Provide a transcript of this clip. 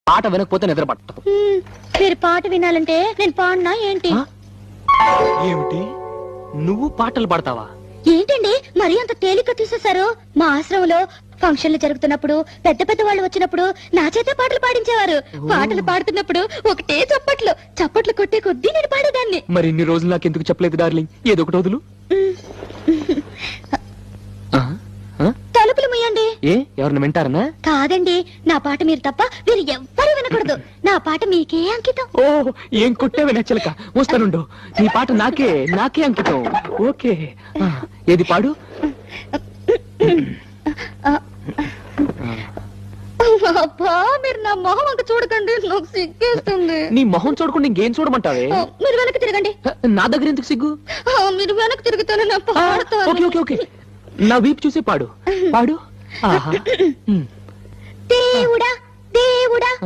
పాట వినకపోతే నిద్ర పట్టదు. మీరు పాట వినాలంటే నేను పాడినా ఏంటి? ఏమిటి, నువ్వు పాటలు పాడతావా? ఏంటండి మరీ అంత తేలిక తీసేశారు? మా ఆశ్రమంలో ఫంక్షన్లు జరుగుతున్నప్పుడు పెద్ద పెద్ద వాళ్ళు వచ్చినప్పుడు నా చేతే పాటలు పాడించేవారు. పాటలు పాడుతున్నప్పుడు ఒకటే చప్పట్లు చప్పట్లు కొట్టే కొద్దీ నేను పాడేదాన్ని. మరి ఇన్ని రోజులు నాకు ఎందుకు చెప్పలేదు డార్లింగ్? ఏదో ఒకటి వదులు. తలుపులు ముయ్యండి. ఏ ఎవరిని వింటారనా? కాదండి, నా పాట మీరు తప్ప మీరు ఎవ్వరూ వినకూడదు. నా పాట మీకే అంకితం. ఓ ఏం కొట్టేవి నచ్చలక. వస్తానుండు, నీ పాట నాకే నాకే అంకితం. ఓకే, ఏది పాడు. అబ్బా, మీరు నా మొహం అంక చూడకండి, నాకు సిగ్గేస్తుంది. నీ మొహం చూడకుండా ఇంకేం చూడమంటావే? మీరు వెనక్కి తిరగండి. నా దగ్గర ఎందుకు సిగ్గు? మీరు వెనక్కి తిరుగుతాను, నా పాడతాను. ఓకే ఓకే ఓకే, నా వీపు చూసి పాడు పాడు. ఆహా. దేవుడా దేవుడా